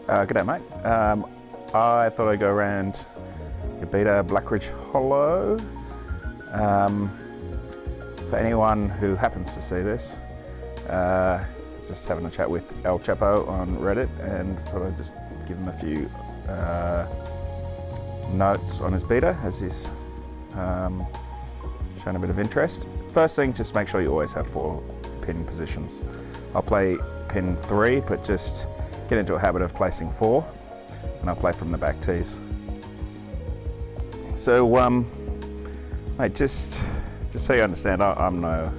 G'day mate. I thought I'd go around your Bckrdg Hllw. For anyone who happens to see this, just having a chat with El Chapo on Reddit, and thought I'd just give him a few notes on his beta as he's shown a bit of interest. First thing, just make sure you always have 4 pin positions. I'll play pin 3, but just get into a habit of placing 4, and I'll play from the back tees. So, mate, just so you understand, I'm no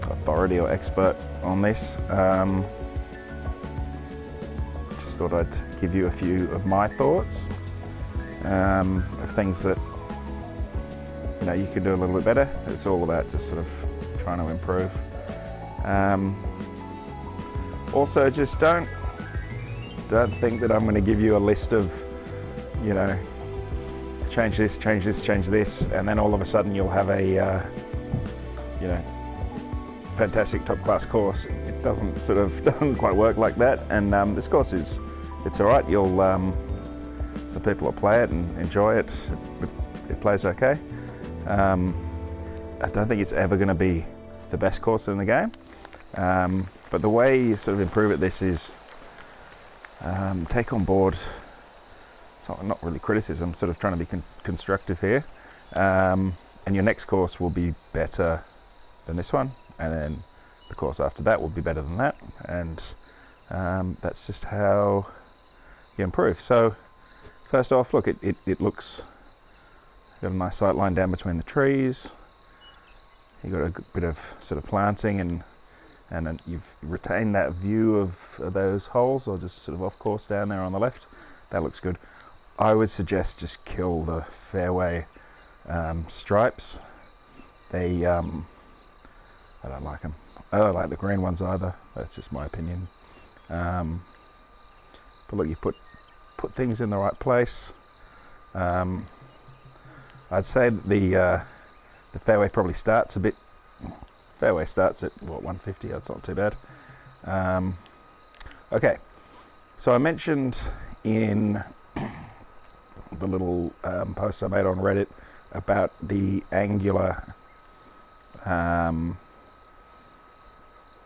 authority or expert on this. Just thought I'd give you a few of my thoughts of things that you can do a little bit better. It's all about just sort of trying to improve. Also, just don't think that I'm going to give you a list of, change this, change this, and then all of a sudden you'll have a, fantastic top class course. It doesn't quite work like that. And this course it's all right. You'll some people will play it and enjoy it. It plays okay. I don't think it's ever going to be the best course in the game. But the way you sort of improve at this is take on board, it's not really criticism, sort of trying to be constructive here, and your next course will be better than this one, and then the course after that will be better than that, and that's just how you improve. So first off, look, it looks, got a nice sight line down between the trees, you got a bit of sort of planting, and then you've retained that view of those holes, or just sort of off course down there on the left. That looks good. I would suggest just kill the fairway stripes. I don't like them. I don't like the green ones either. That's just my opinion. But look, you put things in the right place. I'd say that the fairway probably starts a bit. Fairway starts at what, 150. That's not too bad. Okay, so I mentioned in the little post I made on Reddit about the angular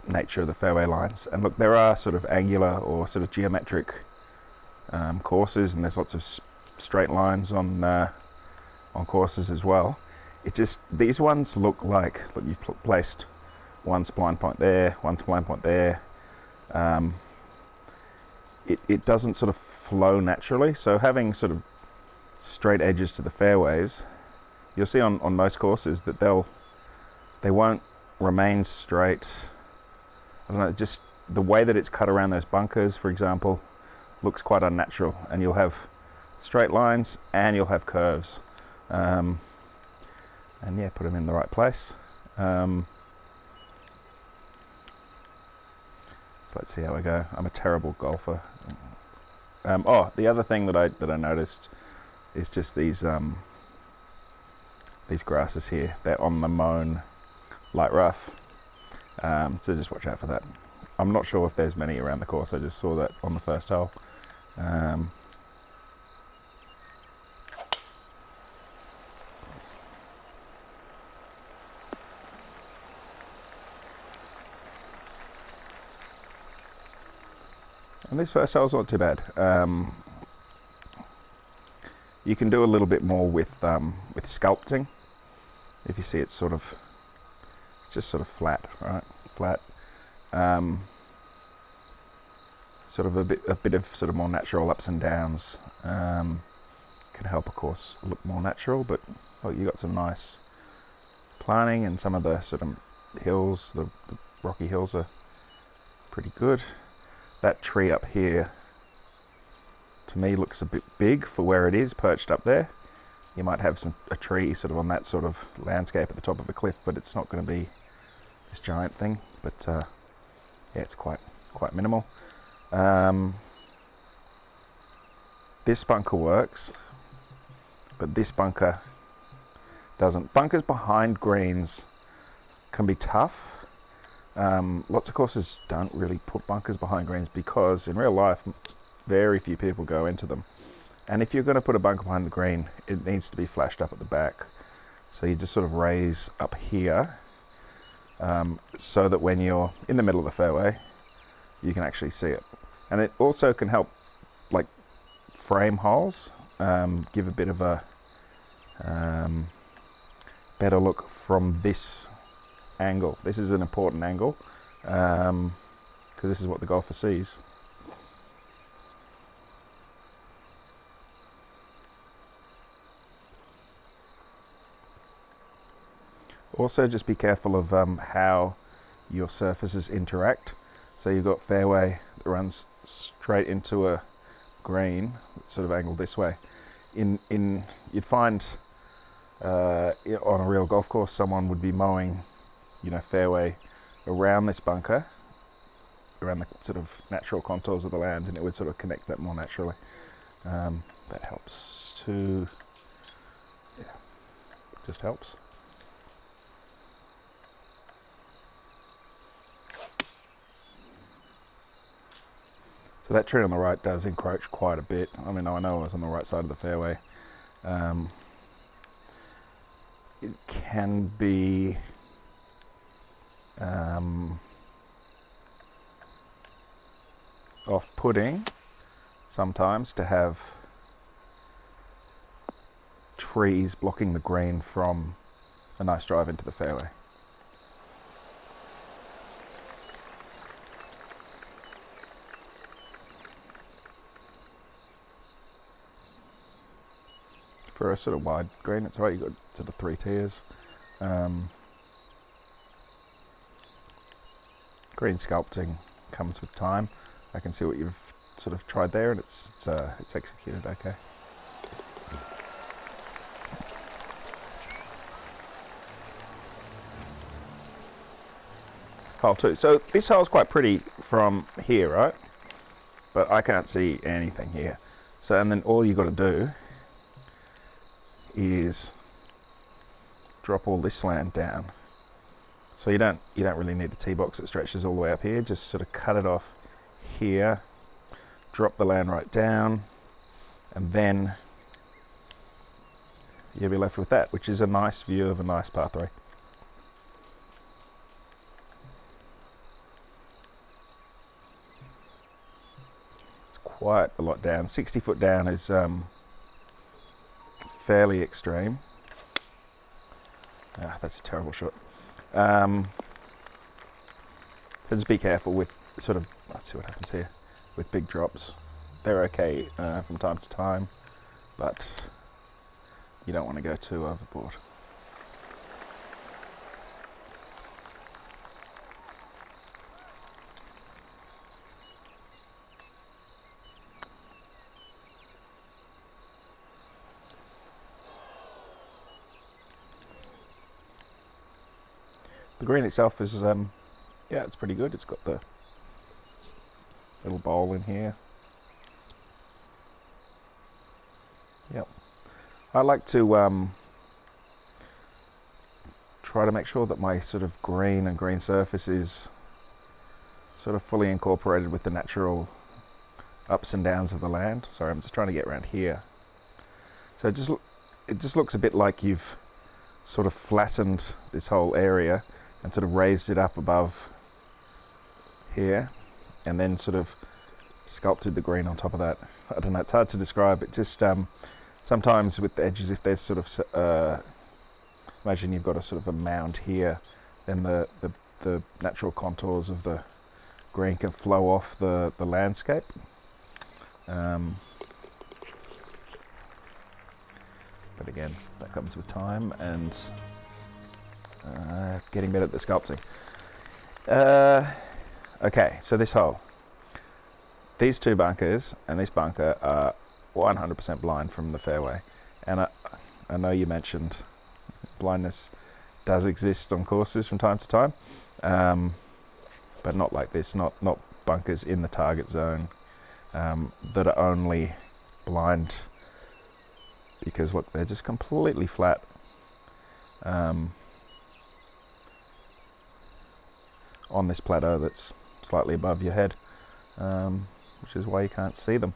nature of the fairway lines. And look, there are sort of angular or sort of geometric courses, and there's lots of straight lines on courses as well. These ones look like, look, you've placed one spline point there, one spline point there. It doesn't sort of flow naturally. So having sort of straight edges to the fairways, you'll see on most courses that they won't remain straight. I don't know, just the way that it's cut around those bunkers, for example, looks quite unnatural, and you'll have straight lines and you'll have curves. And yeah, put them in the right place. So let's see how we go. I'm a terrible golfer. The other thing that I noticed is just these grasses here. They're on the mown light rough. So just watch out for that. I'm not sure if there's many around the course. I just saw that on the first hole. And this first hole's not too bad. You can do a little bit more with sculpting. If you see, it's just sort of flat, right? Flat. Sort of a bit of sort of more natural ups and downs can help a course look more natural. But look, you got some nice planting, and some of the sort of hills, the rocky hills, are pretty good. That tree up here, to me, looks a bit big for where it is, perched up there. You might have a tree sort of on that sort of landscape at the top of a cliff, but it's not going to be this giant thing. But yeah, it's quite minimal. This bunker works, but this bunker doesn't. Bunkers behind greens can be tough. Lots of courses don't really put bunkers behind greens because in real life very few people go into them. And if you're going to put a bunker behind the green, it needs to be flashed up at the back. So you just sort of raise up here, so that when you're in the middle of the fairway, you can actually see it. And it also can help like frame holes, give a bit of a better look from this angle. This is an important angle, because this is what the golfer sees. Also, just be careful of how your surfaces interact. So you've got fairway that runs straight into a green, sort of angled this way. You'd find on a real golf course, someone would be mowing, fairway around this bunker, around the sort of natural contours of the land, and it would sort of connect that more naturally. That helps to, just helps. So that tree on the right does encroach quite a bit. I mean, I know I was on the right side of the fairway. It can be off-putting sometimes to have trees blocking the green from a nice drive into the fairway. For a sort of wide green, it's right, you've got sort of 3 tiers. Green sculpting comes with time. I can see what you've sort of tried there, and it's executed okay. Hole 2. So this hole's quite pretty from here, right? But I can't see anything here. So, and then all you've got to do is drop all this land down. So you don't really need a tee box that stretches all the way up here. Just sort of cut it off here, drop the land right down, and then you'll be left with that, which is a nice view of a nice par 3. It's quite a lot down. 60 foot down is fairly extreme. That's a terrible shot. So just be careful with sort of, let's see what happens here, with big drops. They're okay from time to time, but you don't want to go too overboard. The green itself is, yeah, it's pretty good. It's got the little bowl in here. Yep. I like to try to make sure that my sort of green and green surface is sort of fully incorporated with the natural ups and downs of the land. Sorry, I'm just trying to get around here. So it just looks a bit like you've sort of flattened this whole area and sort of raised it up above here, and then sort of sculpted the green on top of that. I don't know, it's hard to describe. It just sometimes with the edges, if there's sort of imagine you've got a sort of a mound here, then the natural contours of the green can flow off the landscape. But again, that comes with time and getting better at the sculpting. Okay, so this hole. These 2 bunkers and this bunker are 100% blind from the fairway. And I know you mentioned blindness does exist on courses from time to time, but not like this, not bunkers in the target zone that are only blind because look, they're just completely flat. On this plateau that's slightly above your head. which is why you can't see them.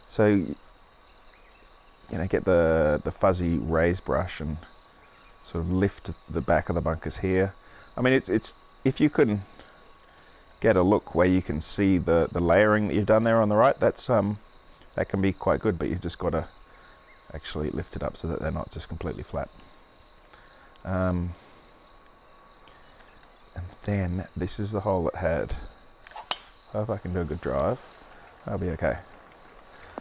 So, you know, get the fuzzy raise brush and sort of lift the back of the bunkers here. I mean, it's if you can get a look where you can see the layering that you've done there on the right, that's that can be quite good, but you've just got to actually lift it up so that they're not just completely flat. And then this is the hole that had, I hope I can do a good drive, I'll be okay.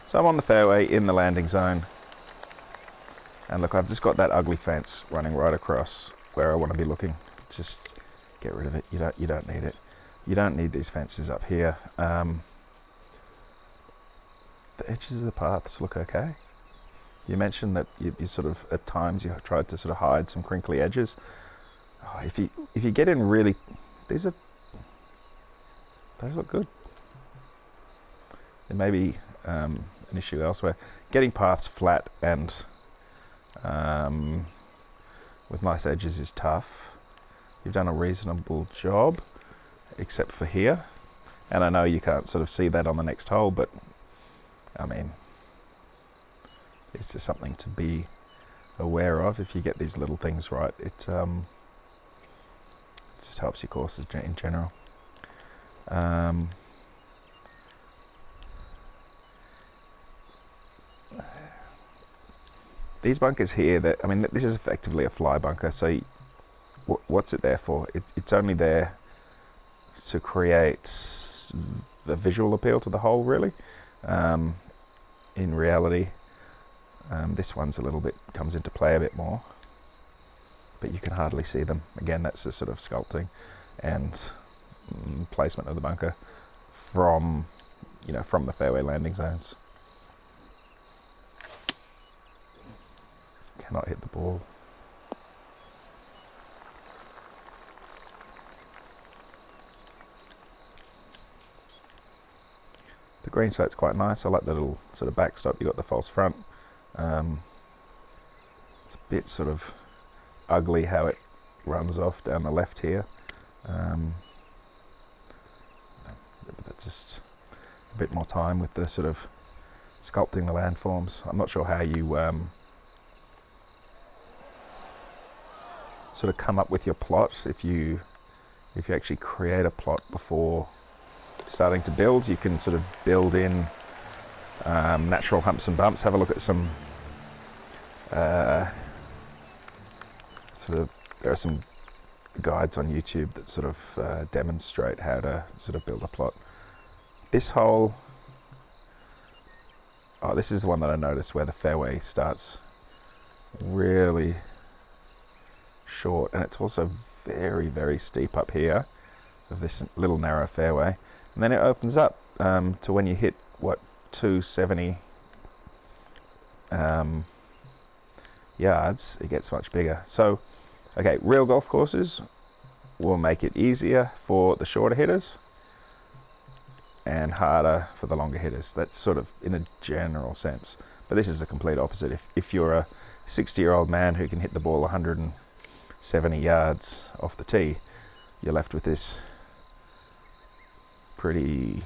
So I'm on the fairway in the landing zone, and look, I've just got that ugly fence running right across where I want to be looking. Just get rid of it. You don't need it. You don't need these fences up here. The edges of the paths look okay. You mentioned that you sort of, at times, you tried to sort of hide some crinkly edges. Oh, if you get in really, those look good. There may be an issue elsewhere. Getting paths flat and with nice edges is tough. You've done a reasonable job, except for here. And I know you can't sort of see that on the next hole, but I mean, it's just something to be aware of. If you get these little things right, it just helps your courses in general. These bunkers here, I mean, this is effectively a fly bunker, so what's it there for? It's only there to create the visual appeal to the hole, really. In reality, this one's a little bit, comes into play a bit more, but you can hardly see them. Again, that's the sort of sculpting and placement of the bunker from, you know, from the fairway landing zones. Cannot hit the ball. The green side's quite nice. I like the little sort of backstop. You got the false front. It's a bit sort of ugly how it runs off down the left here. But just a bit more time with the sort of sculpting the landforms. I'm not sure how you sort of come up with your plot. If you actually create a plot before starting to build, you can sort of build in natural humps and bumps. Have a look at some there are some guides on YouTube that sort of demonstrate how to sort of build a plot. This hole, oh, this is the one that I noticed where the fairway starts really short, and it's also very, very steep up here of this little narrow fairway, and then it opens up to when you hit what, 270 yards, it gets much bigger. So okay, real golf courses will make it easier for the shorter hitters and harder for the longer hitters. That's sort of in a general sense, but this is the complete opposite. If you're a 60-year-old man who can hit the ball 170 yards off the tee, you're left with this pretty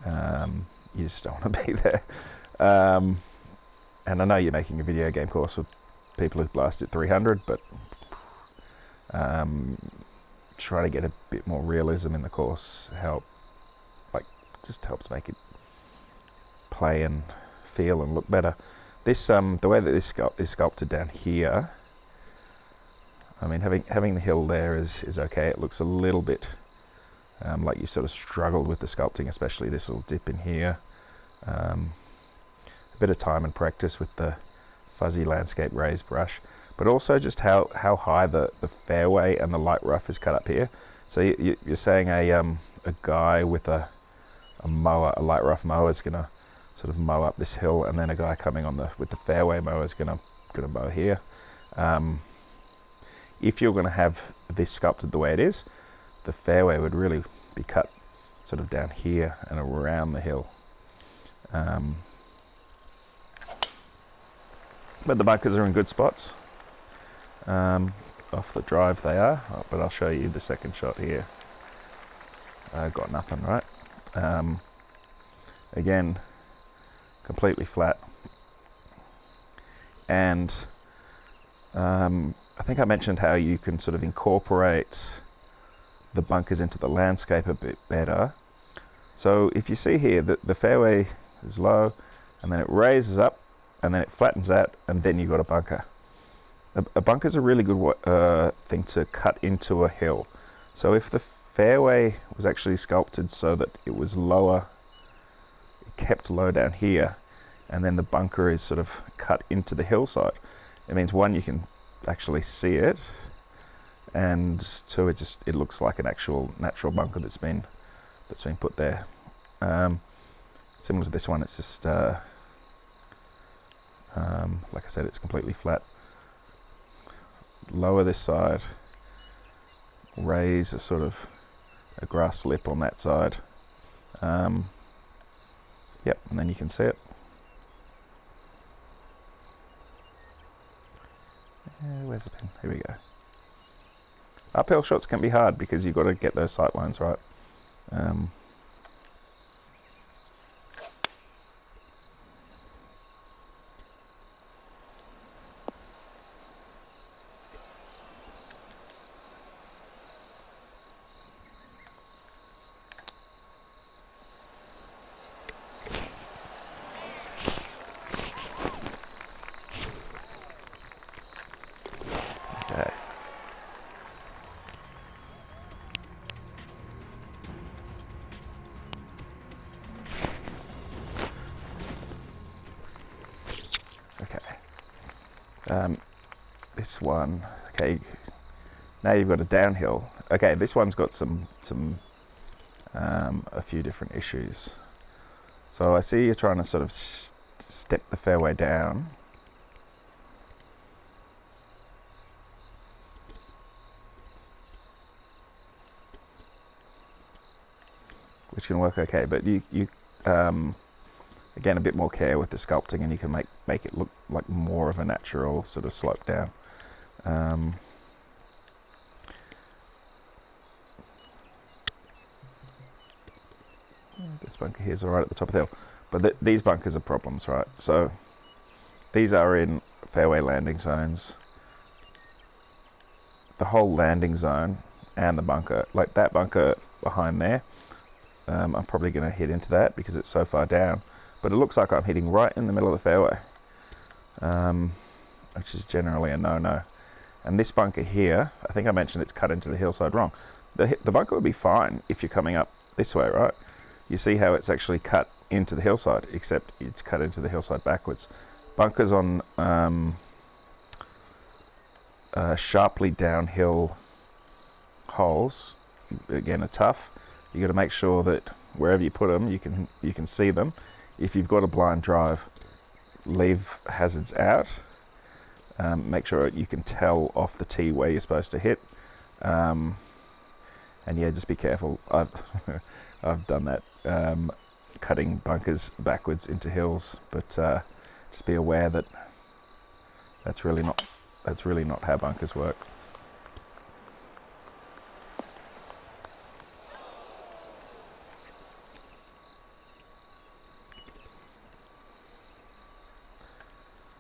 you just don't want to be there. And I know you're making a video game course with people who've blasted 300, but try to get a bit more realism in the course. Just helps make it play and feel and look better. This the way that this is sculpted down here, I mean, having the hill there is okay. It looks a little bit like you've sort of struggled with the sculpting, especially this little dip in here. A bit of time and practice with the fuzzy landscape raised brush, but also just how high the fairway and the light rough is cut up here. So you're saying a guy with a mower, a light rough mower, is gonna sort of mow up this hill, and then a guy coming on with the fairway mower is gonna mow here. If you're gonna have this sculpted the way it is, the fairway would really be cut sort of down here and around the hill. But the bunkers are in good spots. Off the drive they are, but I'll show you the second shot here. Got nothing, right? again, completely flat. And I think I mentioned how you can sort of incorporate the bunkers into the landscape a bit better. So if you see here that the fairway is low, and then it raises up, and then it flattens out, and then you've got a bunker. A bunker is a really good thing to cut into a hill. So if the fairway was actually sculpted so that it was lower, it kept low down here, and then the bunker is sort of cut into the hillside, it means one, you can actually see it, and two, it looks like an actual natural bunker that's been put there. Similar to this one, it's just like I said, it's completely flat. Lower this side, raise a sort of a grass lip on that side. Yep, and then you can see it. Where's the pin? Here we go. Uphill shots can be hard because you've got to get those sight lines right. Okay. This one, okay, now you've got a downhill. Okay, this one's got a few different issues. So I see you're trying to sort of step the fairway down. Which can work okay, but you again, a bit more care with the sculpting, and you can make it look like more of a natural sort of slope down. This bunker here is alright at the top of the hill, but these bunkers are problems, right? So these are in fairway landing zones. The whole landing zone and the bunker, like that bunker behind there, I'm probably going to hit into that because it's so far down. But it looks like I'm hitting right in the middle of the fairway, which is generally a no-no. And this bunker here, I think I mentioned it's cut into the hillside wrong. The bunker would be fine if you're coming up this way, right? You see how it's actually cut into the hillside, except it's cut into the hillside backwards. Bunkers on sharply downhill holes, again, are tough. You got to make sure that wherever you put them, you can see them. If you've got a blind drive, leave hazards out. Make sure you can tell off the tee where you're supposed to hit. And yeah, just be careful. I've done that, cutting bunkers backwards into hills, but just be aware that that's really not how bunkers work.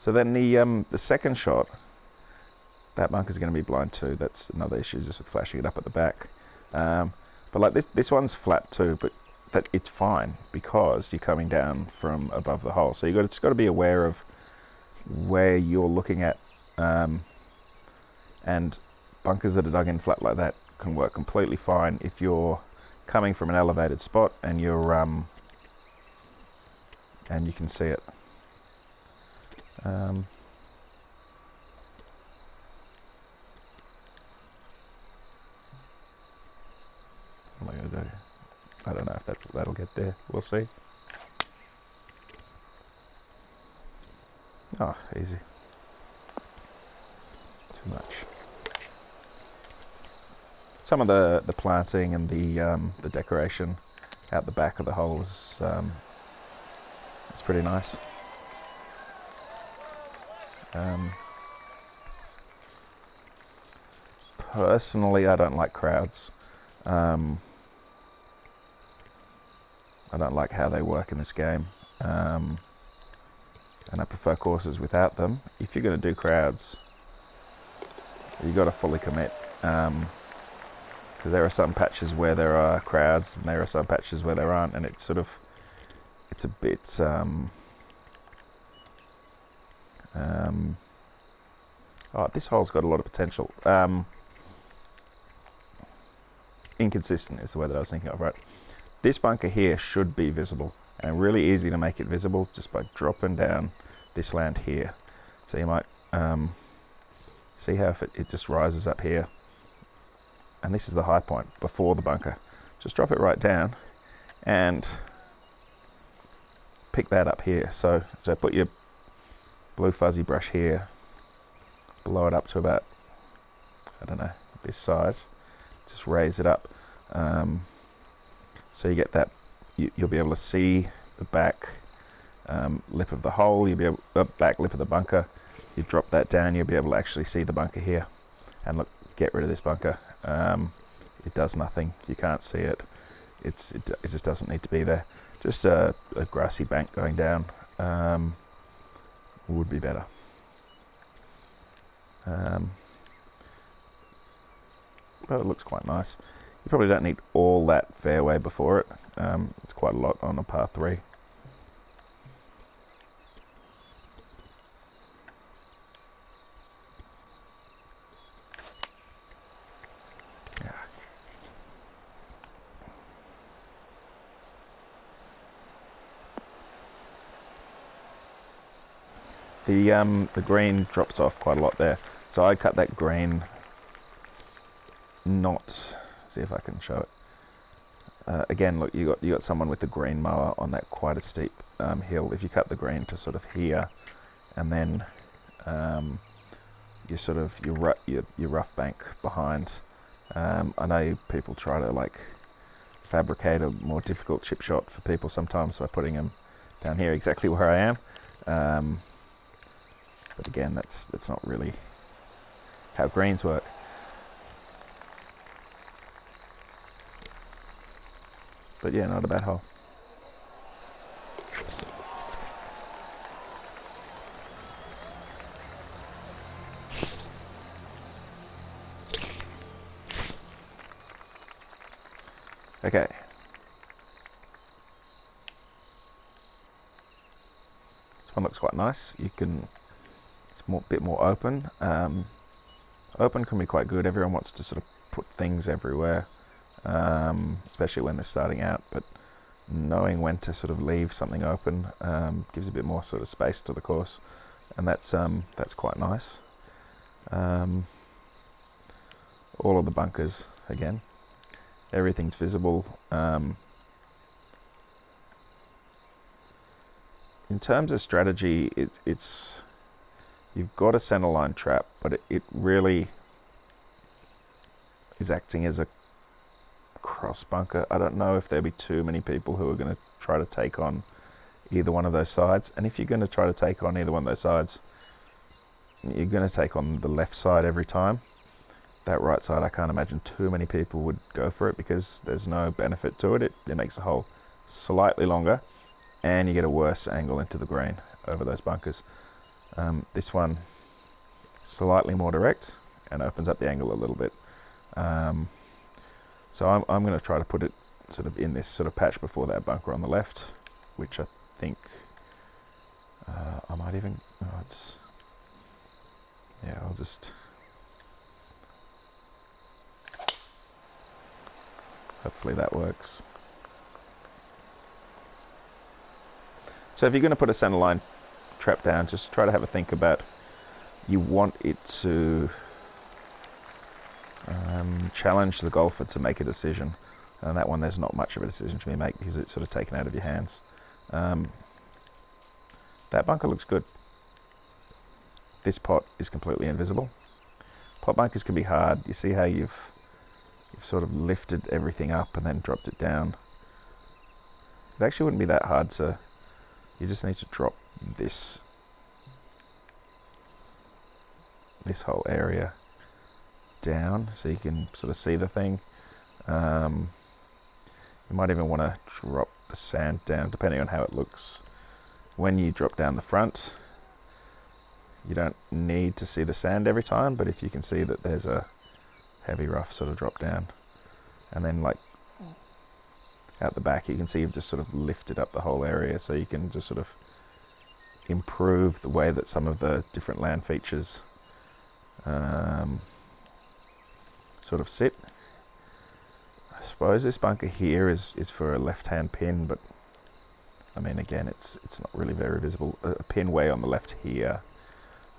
So then the second shot, that bunker's going to be blind too. That's another issue, just with flashing it up at the back. But like this one's flat too, but it's fine because you're coming down from above the hole. So it's got to be aware of where you're looking at, and bunkers that are dug in flat like that can work completely fine if you're coming from an elevated spot and you're and you can see it. What am I going to do? I don't know if that'll get there. We'll see. Oh, easy. Too much. Some of the planting and the decoration out the back of the hole is it's pretty nice. Personally, I don't like crowds. I don't like how they work in this game, and I prefer courses without them. If you're going to do crowds, you've got to fully commit, because there are some patches where there are crowds and there are some patches where there aren't, and it's a bit oh, this hole's got a lot of potential. Inconsistent is the word that I was thinking of, right? This bunker here should be visible, and really easy to make it visible just by dropping down this land here. So you might see how if it just rises up here, and this is the high point before the bunker. Just drop it right down and pick that up here. So put your blue fuzzy brush here, blow it up to about, I don't know, this size. Just raise it up, so you get that. You'll be able to see the back lip of the hole. You'll be able back lip of the bunker. You drop that down, you'll be able to actually see the bunker here. And look, get rid of this bunker. It does nothing. You can't see it. It just doesn't need to be there. Just a grassy bank going down would be better. But it looks quite nice. You probably don't need all that fairway before it. It's quite a lot on a par 3. The green drops off quite a lot there, so I cut that green. Not see if I can show it. Again, look, you got someone with the green mower on that quite a steep hill. If you cut the green to sort of here, and then your rough bank behind. I know people try to like fabricate a more difficult chip shot for people sometimes by putting them down here exactly where I am. But again, that's not really how greens work. But yeah, not a bad hole. Okay. This one looks quite nice. It's a bit more open. Open can be quite good. Everyone wants to sort of put things everywhere. Especially when they're starting out, but knowing when to sort of leave something open gives a bit more sort of space to the course, and that's quite nice. All of the bunkers, again, everything's visible. In terms of strategy, it's you've got a centerline trap, but it really is acting as a cross bunker. I don't know if there'll be too many people who are going to try to take on either one of those sides, and if you're going to try to take on either one of those sides, you're going to take on the left side every time. That right side, I can't imagine too many people would go for it because there's no benefit to it. It makes the hole slightly longer, and you get a worse angle into the green over those bunkers. This one slightly more direct and opens up the angle a little bit. So I'm going to try to put it sort of in this sort of patch before that bunker on the left, which I think I might even. I'll just. Hopefully that works. So if you're going to put a centerline trap down, just try to have a think about. You want it to challenge the golfer to make a decision, and that one there's not much of a decision to be made because it's sort of taken out of your hands. That bunker looks good. This pot is completely invisible. Pot bunkers can be hard. You see how you've sort of lifted everything up and then dropped it down. It actually wouldn't be that hard to. You just need to drop this whole area down so you can sort of see the thing. You might even want to drop the sand down depending on how it looks. When you drop down the front, you don't need to see the sand every time, but if you can see that there's a heavy rough sort of drop down, and then like out the back you can see you've just sort of lifted up the whole area, so you can just sort of improve the way that some of the different land features sort of sit. I suppose this bunker here is for a left-hand pin, but I mean again it's not really very visible. A pin way on the left here.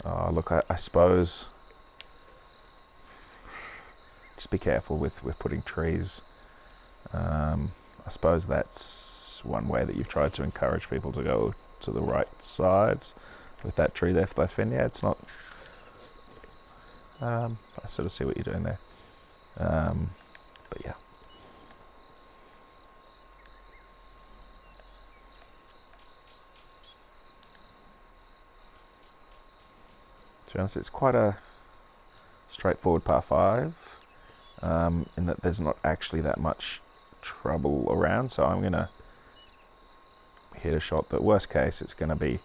Look, I suppose just be careful with putting trees. I suppose that's one way that you've tried to encourage people to go to the right sides with that tree there for that fin. Yeah, it's not. I sort of see what you're doing there. But yeah. To be honest, it's quite a straightforward par 5, in that there's not actually that much trouble around, so I'm going to hit a shot that worst case it's going to be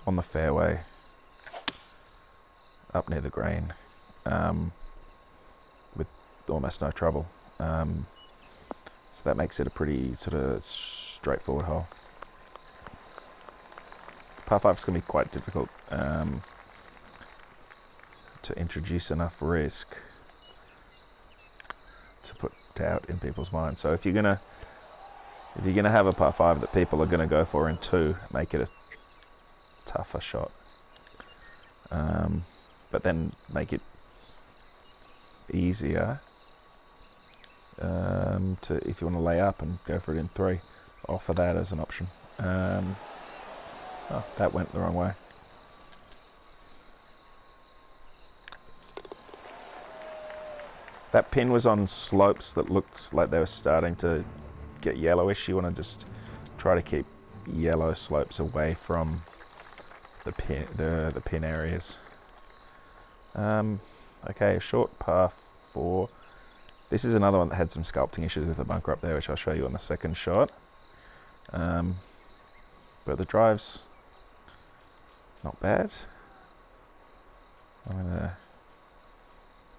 on the fairway up near the green, with almost no trouble, so that makes it a pretty sort of straightforward hole. Par 5 is going to be quite difficult to introduce enough risk to put doubt in people's minds. So if you're gonna have a par 5 that people are gonna go for in 2, make it a tougher shot. But then make it easier to, if you want to lay up and go for it in 3, offer that as an option. Oh, that went the wrong way. That pin was on slopes that looked like they were starting to get yellowish. You want to just try to keep yellow slopes away from the pin areas. Okay, a short par 4. This is another one that had some sculpting issues with the bunker up there, which I'll show you on the second shot. But the drive's not bad.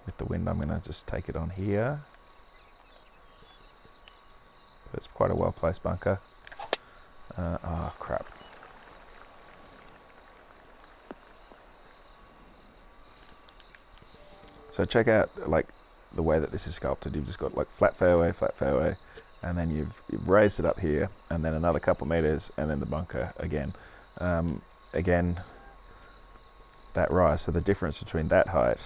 With the wind, I'm going to just take it on here. But it's quite a well-placed bunker. Oh, crap. So check out, like, the way that this is sculpted. You've just got, like, flat fairway, and then you've raised it up here, and then another couple meters, and then the bunker again. Again, that rise. So the difference between that height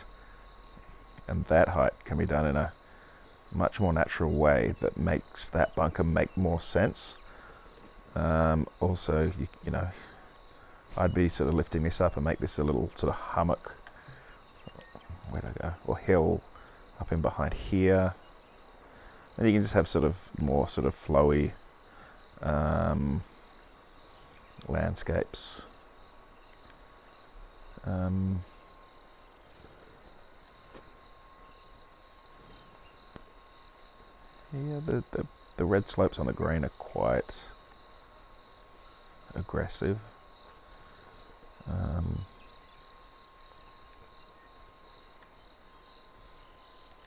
and that height can be done in a much more natural way that makes that bunker make more sense. Also, you know, I'd be sort of lifting this up and make this a little sort of hummock, where'd I go, or hill up in behind here. And you can just have sort of more sort of flowy landscapes. Yeah, the red slopes on the green are quite aggressive.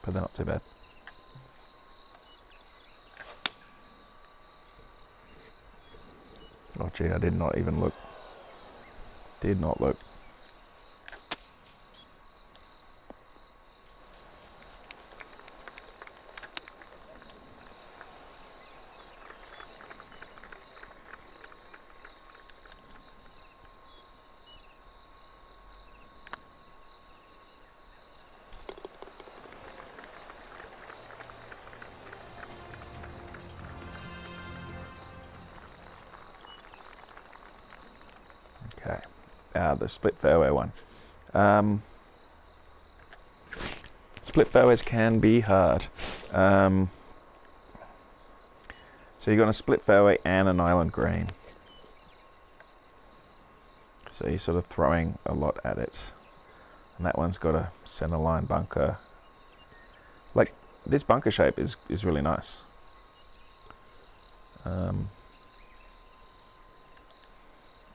But they're not too bad. Oh gee, I did not even look. Did not look. Okay, the split fairway one. Split fairways can be hard. So you've got a split fairway and an island green. So you're sort of throwing a lot at it. And that one's got a center line bunker. Like, this bunker shape is really nice.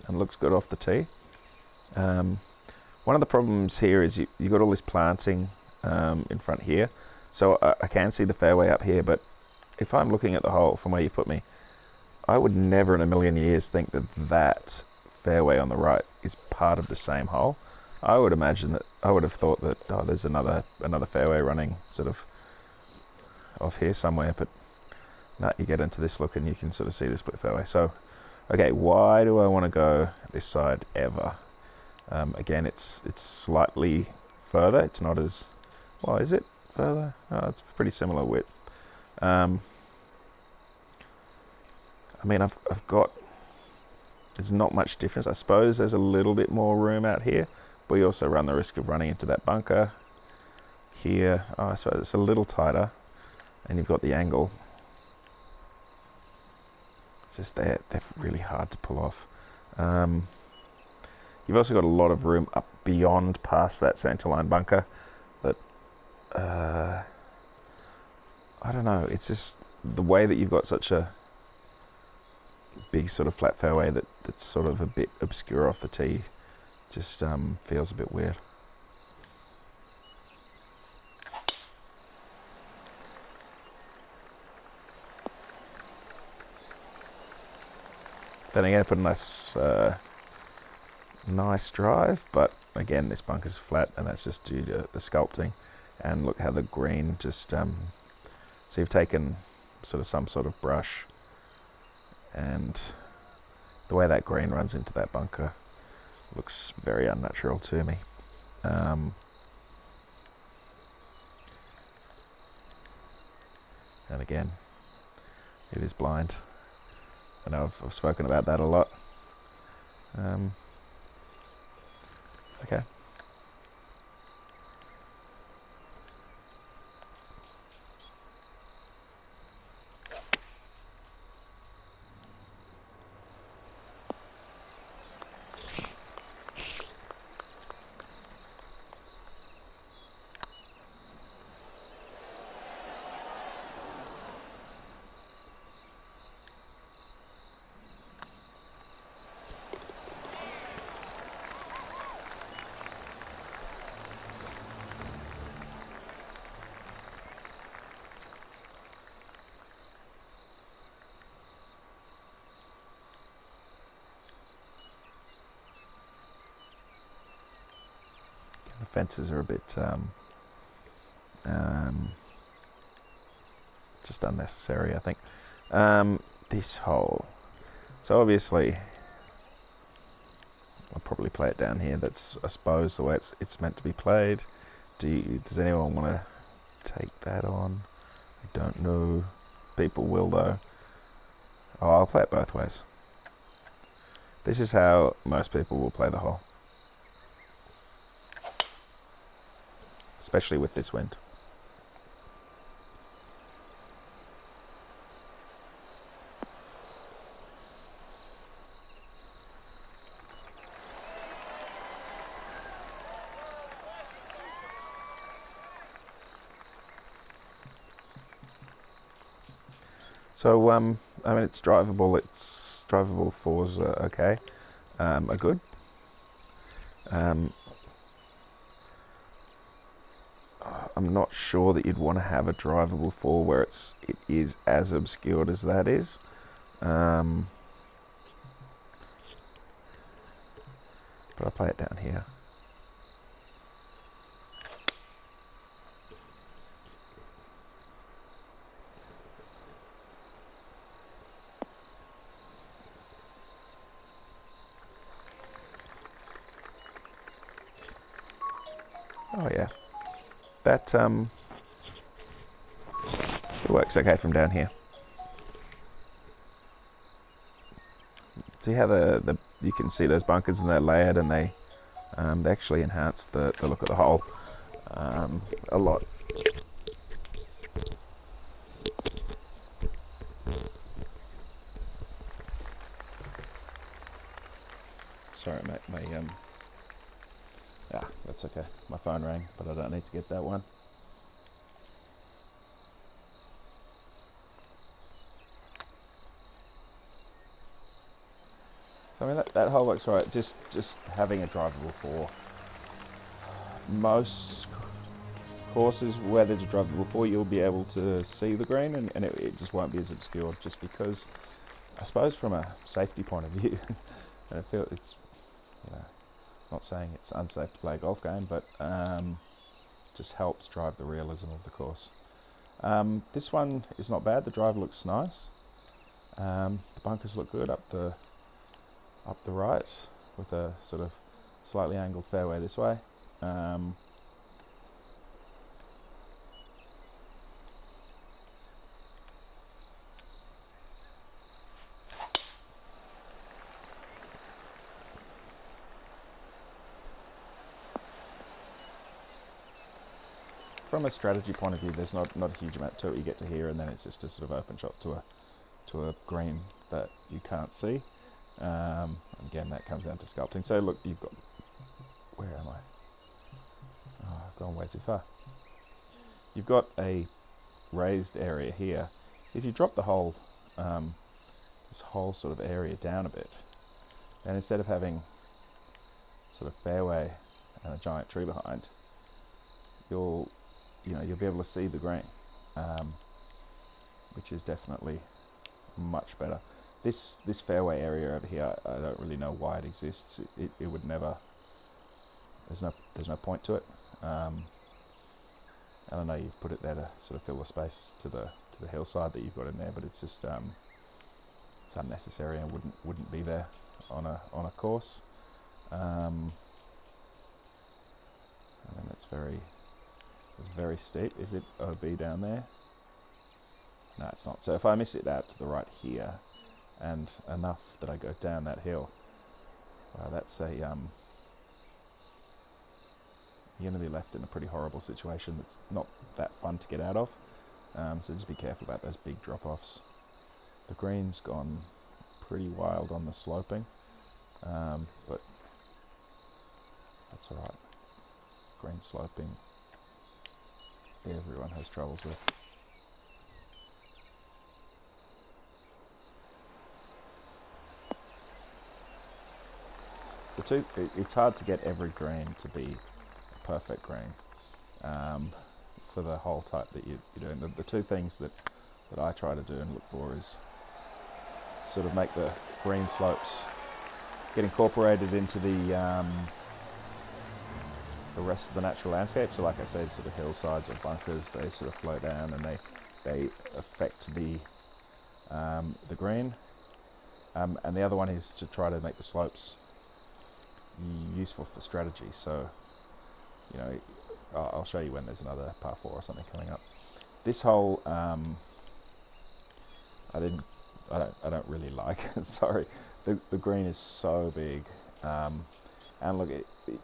and looks good off the tee. One of the problems here is you got all this planting in front here, so I can see the fairway up here, but if I'm looking at the hole from where you put me, I would never in a million years think that that fairway on the right is part of the same hole. I would imagine that, I would have thought that, oh, there's another fairway running sort of off here somewhere, but no, you get into this look and you can sort of see the split fairway. So, okay, why do I want to go this side ever? Again, it's slightly further. It's not as, well, is it further? Oh, it's pretty similar width. I mean, I've got, there's not much difference. I suppose there's a little bit more room out here, but you also run the risk of running into that bunker here. Oh, I suppose it's a little tighter, and you've got the angle. It's just they're really hard to pull off. You've also got a lot of room up beyond past that centerline bunker, but I don't know, it's just the way that you've got such a big sort of flat fairway that's sort of a bit obscure off the tee, just feels a bit weird. Then again, I put a nice drive, but again, this bunker's flat, and that's just due to the sculpting. And look how the green just so you've taken sort of some sort of brush, and the way that green runs into that bunker looks very unnatural to me. And again, it is blind. I know I've spoken about that a lot. Okay. The fences are a bit just unnecessary, I think. This hole, so obviously I'll probably play it down here. That's, I suppose, the way it's meant to be played. Does anyone want to take that on? I don't know. People will though. Oh, I'll play it both ways. This is how most people will play the hole, especially with this wind. So, I mean, it's drivable. It's drivable. Fours are okay, are good. I'm not sure that you'd want to have a drivable four where it is as obscured as that is. But I'll play it down here. Oh yeah, that it works okay from down here. See how you can see those bunkers and they're layered, and they actually enhance the look of the hole a lot. Sorry, mate. That's okay. My phone rang, but I don't need to get that one. So I mean that whole works right. Just having a drivable 4. Most courses where there's a drivable 4, you'll be able to see the green, and it just won't be as obscured, just because I suppose from a safety point of view, and I feel it's, you know, not saying it's unsafe to play a golf game, but just helps drive the realism of the course. This one is not bad. The drive looks nice. The bunkers look good up the right, with a sort of slightly angled fairway this way. From a strategy point of view, there's not a huge amount to it. You get to here, and then it's just a sort of open shot to a green that you can't see. Again, that comes down to sculpting. So look, you've got, where am I? Oh, I've gone way too far. You've got a raised area here. If you drop the whole this whole sort of area down a bit, and instead of having sort of fairway and a giant tree behind, you'll be able to see the green, which is definitely much better. This fairway area over here, I don't really know why it exists. It would never. There's no point to it. I don't know. You've put it there to sort of fill the space to the hillside that you've got in there, but it's just it's unnecessary and wouldn't be there on a course. And then it's very steep. Is it OB down there? No, it's not. So if I miss it out to the right here, and enough that I go down that hill, that's a you're going to be left in a pretty horrible situation that's not that fun to get out of. So just be careful about those big drop-offs. The green's gone pretty wild on the sloping, but that's alright. Green sloping, everyone has troubles with. It's hard to get every green to be a perfect green for the hole type that you're doing. The two things that I try to do and look for is sort of make the green slopes get incorporated into the rest of the natural landscape. So like I said, sort of hillsides or bunkers, they sort of flow down and they affect the green. And the other one is to try to make the slopes useful for strategy. So, you know, I'll show you when there's another par 4 or something coming up. This hole, I don't really like. Sorry, the green is so big, and look,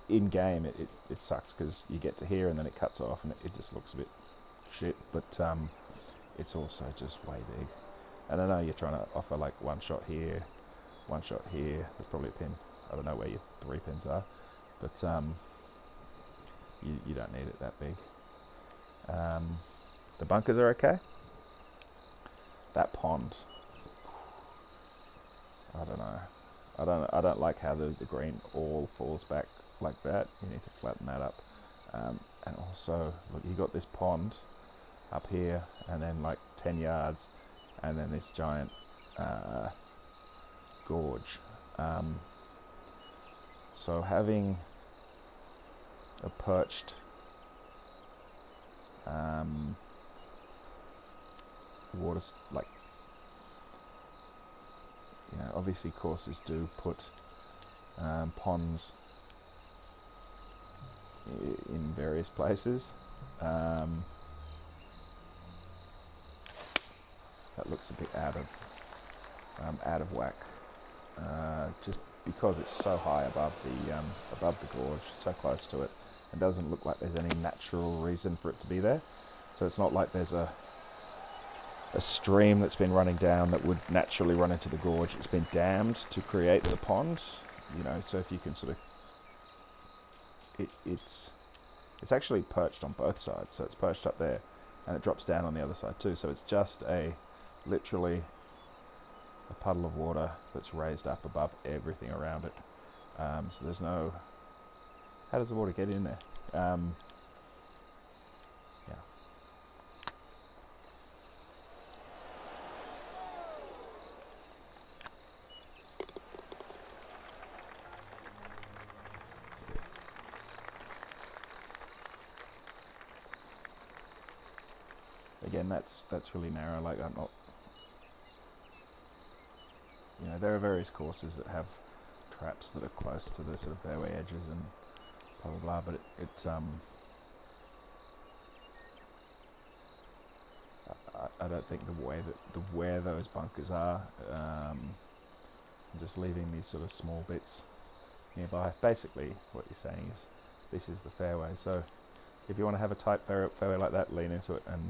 in game it sucks because you get to here and then it cuts off and it just looks a bit shit. But it's also just way big. And I know you're trying to offer like one shot here, one shot here. There's probably a pin. I don't know where your 3 pins are, but you don't need it that big. The bunkers are okay. That pond, I don't know. I don't like how the green all falls back like that. You need to flatten that up. And also, look, you got this pond up here, and then like 10 yards, and then this giant gorge. So having a perched water, like, you know, obviously courses do put ponds in various places. That looks a bit out of whack, just because it's so high above the gorge, so close to it. It doesn't look like there's any natural reason for it to be there. So it's not like there's a stream that's been running down that would naturally run into the gorge. It's been dammed to create the pond, you know. So if you can sort of, it's actually perched on both sides. So it's perched up there, and it drops down on the other side too. So it's just literally a puddle of water that's raised up above everything around it. So there's no... How does the water get in there? Yeah. Again, that's really narrow. Like, I'm not... You know, there are various courses that have traps that are close to the sort of fairway edges and blah blah blah, but I don't think where those bunkers are, just leaving these sort of small bits nearby. Basically, what you're saying is this is the fairway. So if you want to have a tight fairway like that, lean into it and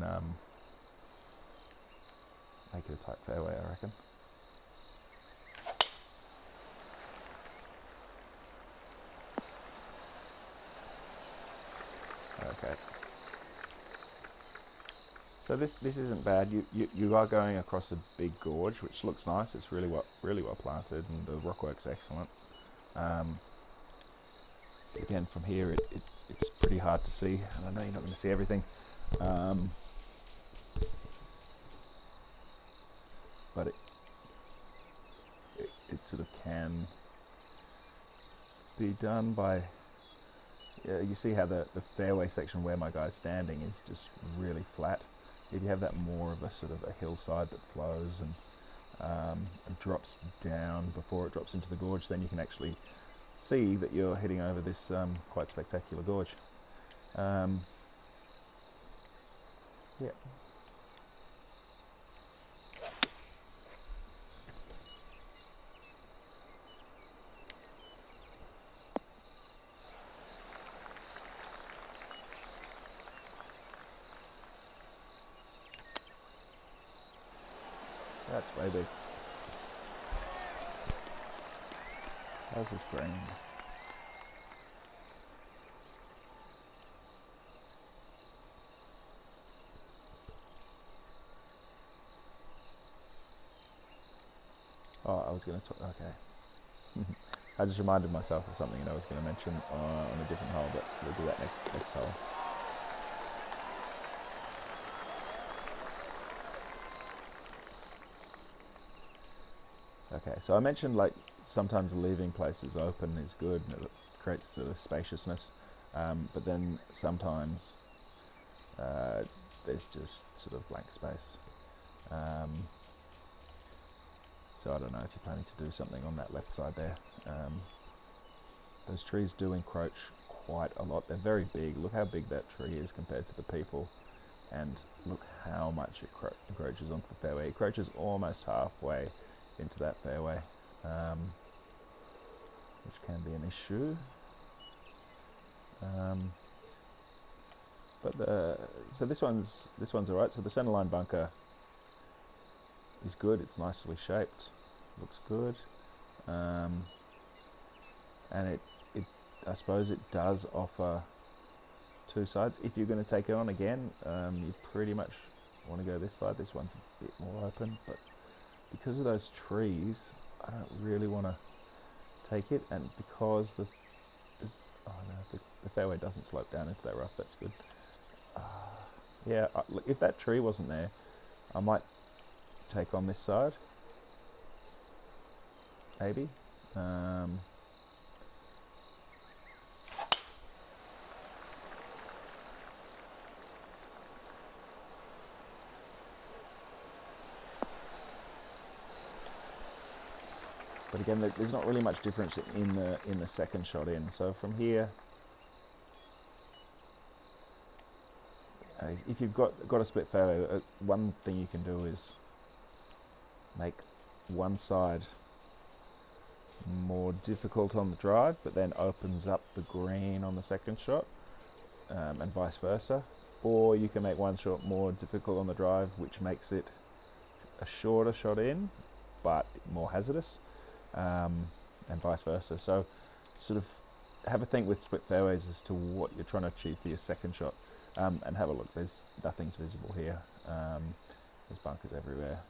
make it a tight fairway, I reckon. Okay. So this isn't bad. You are going across a big gorge, which looks nice. It's really well planted, and the rockwork's excellent. Again, from here it's pretty hard to see, and I know you're not going to see everything, but it sort of can be done by... you see how the fairway section where my guy's standing is just really flat. If you have that more of a sort of a hillside that flows and drops down before it drops into the gorge, then you can actually see that you're heading over this quite spectacular gorge. Yeah. That's way big. How's this green? Oh, I was going to talk... Okay. I just reminded myself of something I was going to mention on a different hole, but we'll do that next hole. Okay, so I mentioned like sometimes leaving places open is good, and it creates sort of spaciousness, but then sometimes there's just sort of blank space. So I don't know if you're planning to do something on that left side there. Those trees do encroach quite a lot. They're very big. Look how big that tree is compared to the people, and look how much it encroaches onto the fairway. It encroaches almost halfway into that fairway, which can be an issue. So this one's alright. So the centerline bunker is good. It's nicely shaped, looks good, and it I suppose it does offer two sides. If you're going to take it on again, you pretty much want to go this side. This one's a bit more open, but because of those trees, I don't really want to take it, and because the fairway doesn't slope down into that rough, that's good. Yeah, if that tree wasn't there, I might take on this side, maybe. But again, there's not really much difference in the second shot in. So from here, if you've got a split fairway, one thing you can do is make one side more difficult on the drive, but then opens up the green on the second shot, and vice versa. Or you can make one shot more difficult on the drive, which makes it a shorter shot in, but more hazardous. And vice versa. So sort of have a think with split fairways as to what you're trying to achieve for your second shot, and have a look. Nothing's visible here. There's bunkers everywhere.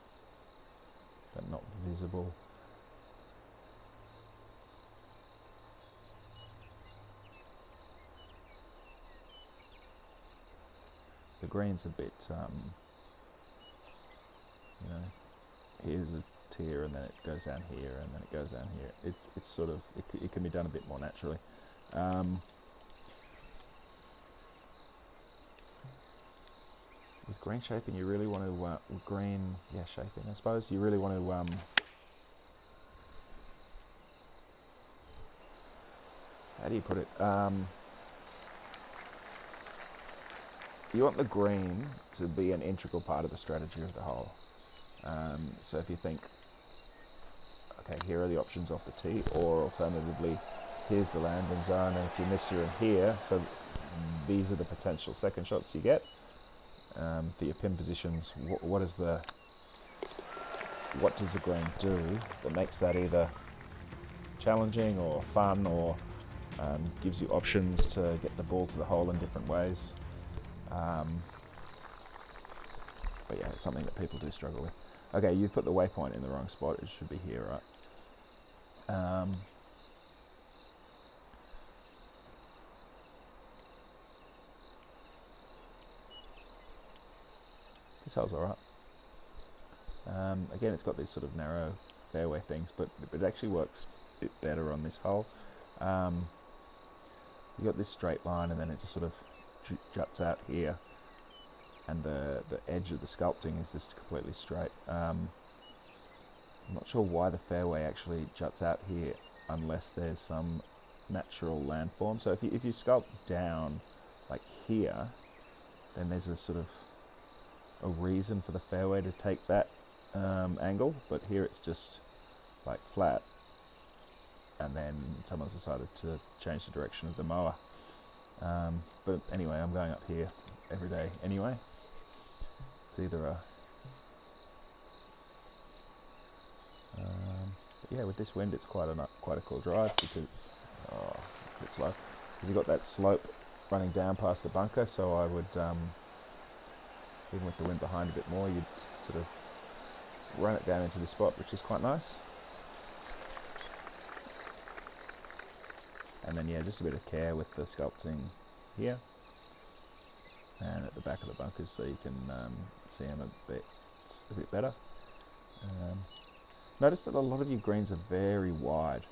but not visible. The green's a bit, you know, here's a tier and then it goes down here and then it goes down here. It's sort of, it can be done a bit more naturally. With green shaping, you really want to, shaping, I suppose, you really want to, how do you put it? You want the green to be an integral part of the strategy of the hole. So if you think, okay, here are the options off the tee, or alternatively, here's the landing zone, and if you miss, you're in here. So these are the potential second shots you get for your pin positions. What does the green do that makes that either challenging or fun, or gives you options to get the ball to the hole in different ways? But yeah, it's something that people do struggle with. Okay, you've put the waypoint in the wrong spot. It should be here, right? This hole's alright. Again, it's got these sort of narrow fairway things, but it actually works a bit better on this hole. You got this straight line, and then it just sort of juts out here, and the edge of the sculpting is just completely straight. I'm not sure why the fairway actually juts out here unless there's some natural landform. So if you sculpt down like here, then there's a sort of a reason for the fairway to take that angle, but here it's just like flat, and then someone's decided to change the direction of the mower. But anyway, I'm going up here every day anyway. It's either a but yeah, with this wind it's quite a cool drive, because a bit slow, because you've got that slope running down past the bunker. So I would even with the wind behind a bit more, you'd sort of run it down into this spot, which is quite nice. And then yeah, just a bit of care with the sculpting here and at the back of the bunkers, so you can see them a bit better. Notice that a lot of your greens are very wide,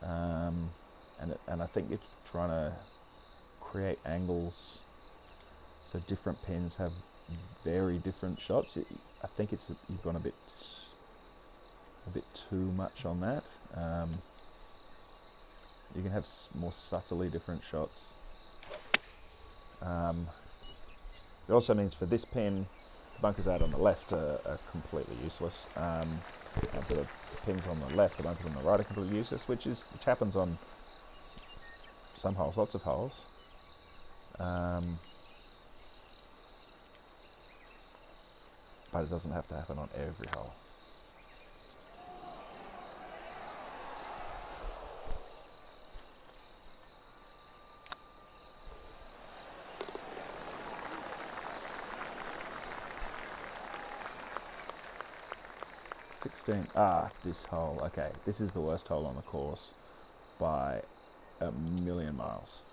and I think you're trying to create angles so different pins have very different shots. I think you've gone a bit too much on that. You can have more subtly different shots. It also means for this pin, the bunkers out on the left are completely useless. For the pins on the left, the bunkers on the right are completely useless, which happens on some holes, lots of holes. But it doesn't have to happen on every hole. This hole. Okay, this is the worst hole on the course by a million miles.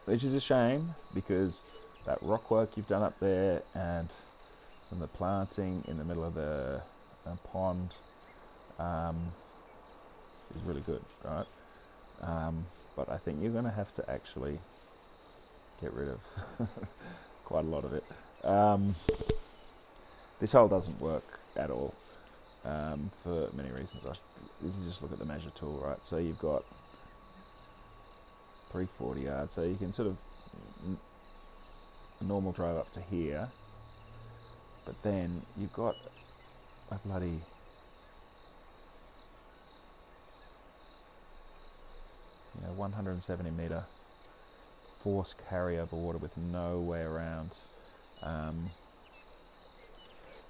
Which is a shame, because that rock work you've done up there and some of the planting in the middle of the pond is really good, right? But I think you're going to have to actually get rid of quite a lot of it. This hole doesn't work at all, for many reasons. If you just look at the measure tool, right? So you've got 340 yards, so you can sort of normal drive up to here, but then you've got a bloody 170 meter force carry over water with no way around.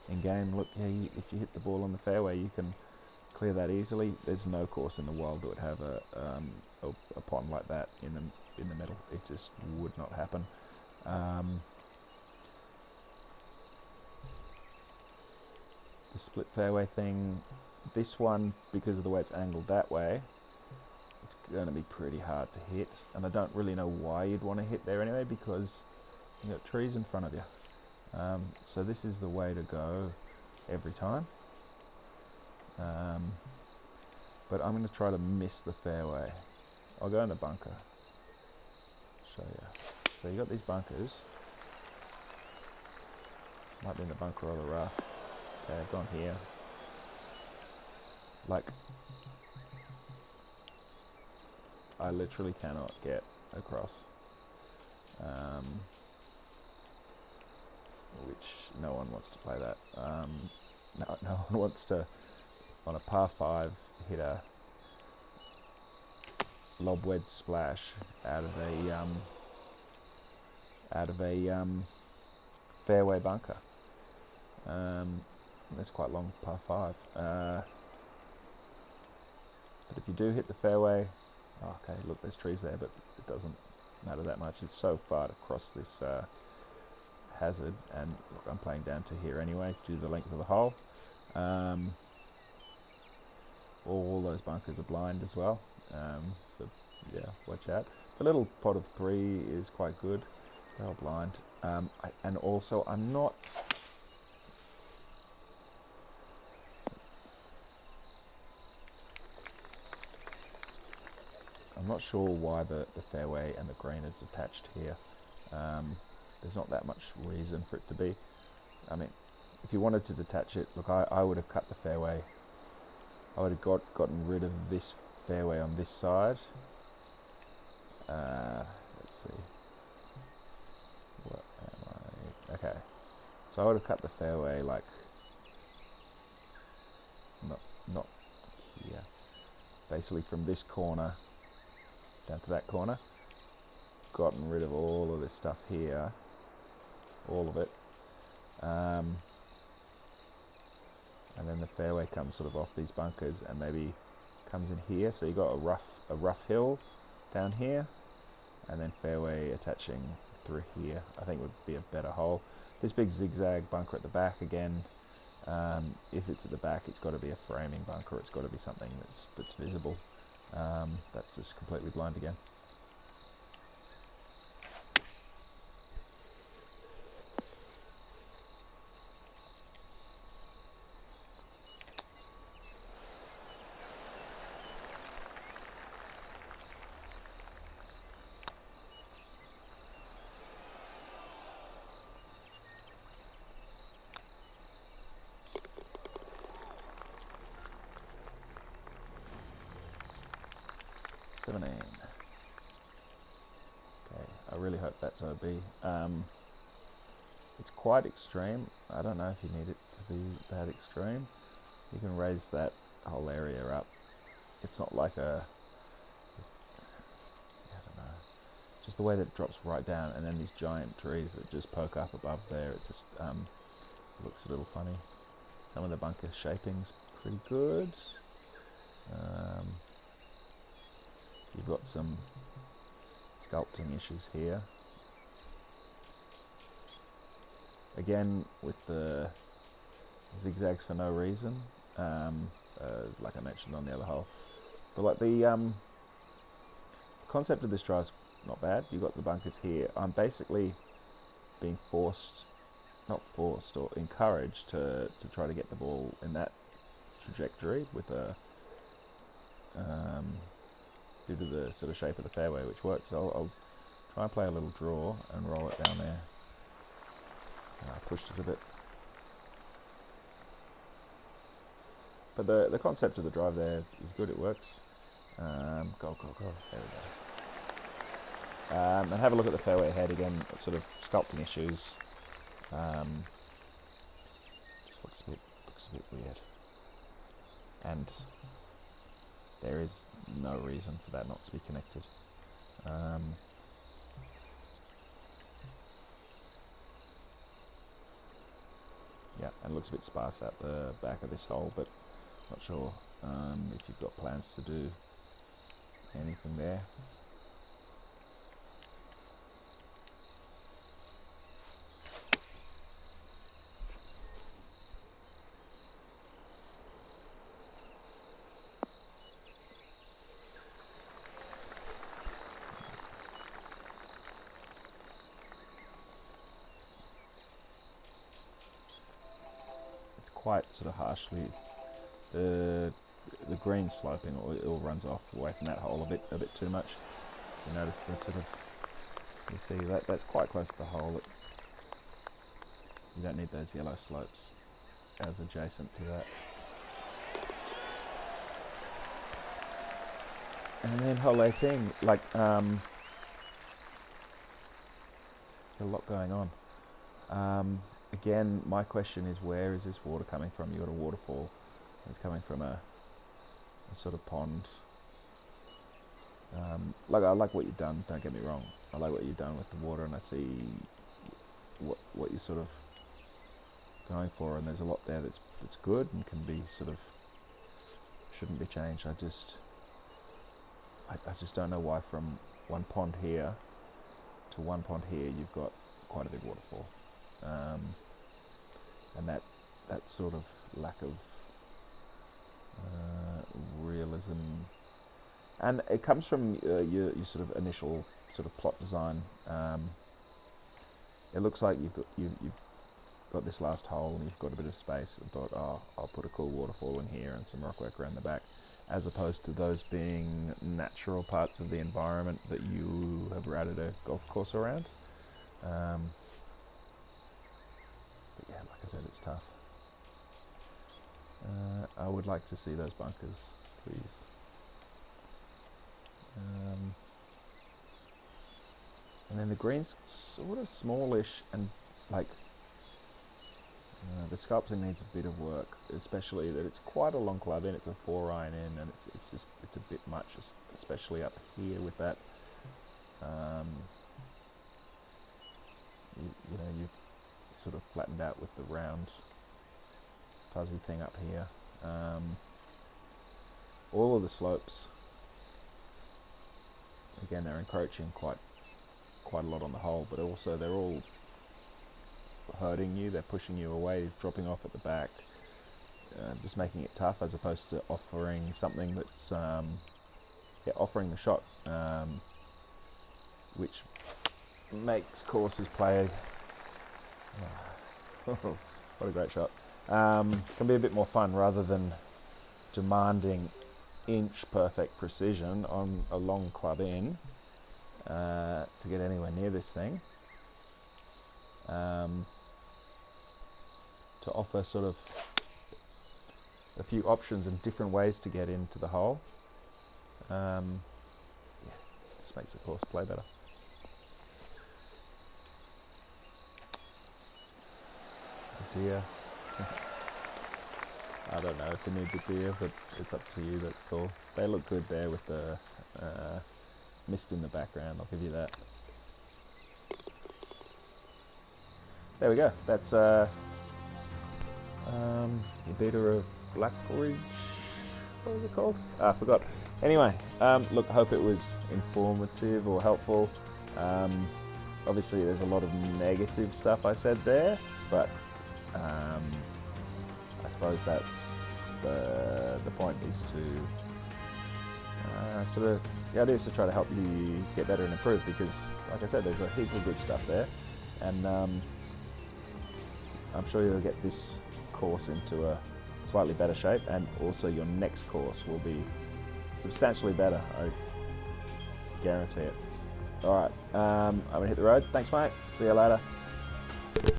In game, look, if you hit the ball on the fairway, you can clear that easily. There's no course in the world that would have a pond like that in the middle. It just would not happen. the split fairway thing. This one, because of the way it's angled that way, it's going to be pretty hard to hit, and I don't really know why you'd want to hit there anyway, because you've got trees in front of you. So this is the way to go every time. But I'm going to try to miss the fairway. I'll go in the bunker. Show you. So you got these bunkers. Might be in the bunker or the rough. Okay, I've gone here. Like, I literally cannot get across. Which no one wants to play that. No one wants to, on a par 5, hit a lob wedge splash out of a fairway bunker. That's quite long, par 5. But if you do hit the fairway, okay, look, there's trees there, but it doesn't matter that much. It's so far to cross this hazard, and look, I'm playing down to here anyway due to the length of the hole. All those bunkers are blind as well, so yeah, watch out. The little pot of 3 is quite good. They're all blind, and also I'm not sure why the fairway and the green is attached here. There's not that much reason for it to be. I mean, if you wanted to detach it, look, I would have cut the fairway. I would have gotten rid of this fairway on this side. Let's see. What am I? Okay. So I would have cut the fairway like not here. Basically from this corner down to that corner. Gotten rid of all of this stuff here. All of it. And then the fairway comes sort of off these bunkers and maybe comes in here. So you got a rough hill down here, and then fairway attaching through here. I think would be a better hole. This big zigzag bunker at the back again. If it's at the back, it's got to be a framing bunker. It's got to be something that's visible. That's just completely blind again. Okay, I really hope that's OB. It's quite extreme. I don't know if you need it to be that extreme. You can raise that whole area up. It's not like I don't know, just the way that it drops right down, and then these giant trees that just poke up above there. It just looks a little funny. Some of the bunker shaping's pretty good. You've got some sculpting issues here. Again, with the zigzags for no reason, like I mentioned on the other hole. But like the concept of this try is not bad. You've got the bunkers here. I'm basically being not forced, or encouraged to try to get the ball in that trajectory with a due to the sort of shape of the fairway, which works. So I'll try and play a little draw and roll it down there. I pushed it a bit. But the concept of the drive there is good, it works. Go. There we go. And have a look at the fairway ahead again, sort of sculpting issues. Just looks a bit weird. And there is no reason for that not to be connected. Yeah, and it looks a bit sparse out the back of this hole, but not sure if you've got plans to do anything there. quite sort of harshly. The green sloping all runs off away from that hole a bit too much. You notice the sort of, you see that's quite close to the hole. You don't need those yellow slopes as adjacent to that. And then hole 18, like a lot going on. Again, my question is, where is this water coming from? You've got a waterfall. It's coming from a sort of pond. Like, I like what you've done, don't get me wrong. I like what you've done with the water, and I see what you're sort of going for, and there's a lot there that's good and can be sort of, shouldn't be changed. I just don't know why from one pond here to one pond here you've got quite a big waterfall. And that sort of lack of realism, and it comes from your sort of initial sort of plot design. It looks like you've got this last hole and you've got a bit of space and thought, oh, I'll put a cool waterfall in here and some rockwork around the back, as opposed to those being natural parts of the environment that you have routed a golf course around. But yeah, like I said, it's tough. I would like to see those bunkers, please. And then the green's sort of smallish, and like the sculpting needs a bit of work, especially that it's quite a long club in. It's a 4-iron in, and it's a bit much, especially up here with that. You know, you've sort of flattened out with the round fuzzy thing up here. All of the slopes, again, they're encroaching quite a lot on the hole, but also they're all hurting you. They're pushing you away, dropping off at the back, just making it tough, as opposed to offering something that's offering the shot, which makes courses play. What a great shot. Can be a bit more fun, rather than demanding inch perfect precision on a long club in to get anywhere near this thing. To offer sort of a few options and different ways to get into the hole. Yeah, just makes the course play better. Deer. I don't know if you need the deer, but it's up to you. That's cool. They look good there with the mist in the background, I'll give you that. There we go. That's your beta of Bckrdg. What was it called? I forgot. Anyway, look, I hope it was informative or helpful. Obviously there's a lot of negative stuff I said there, but I suppose that's the point, is to sort of, the idea is to try to help you get better and improve, because like I said, there's a heap of good stuff there, and I'm sure you'll get this course into a slightly better shape, and also your next course will be substantially better, I guarantee it. Alright, I'm going to hit the road. Thanks mate, see you later.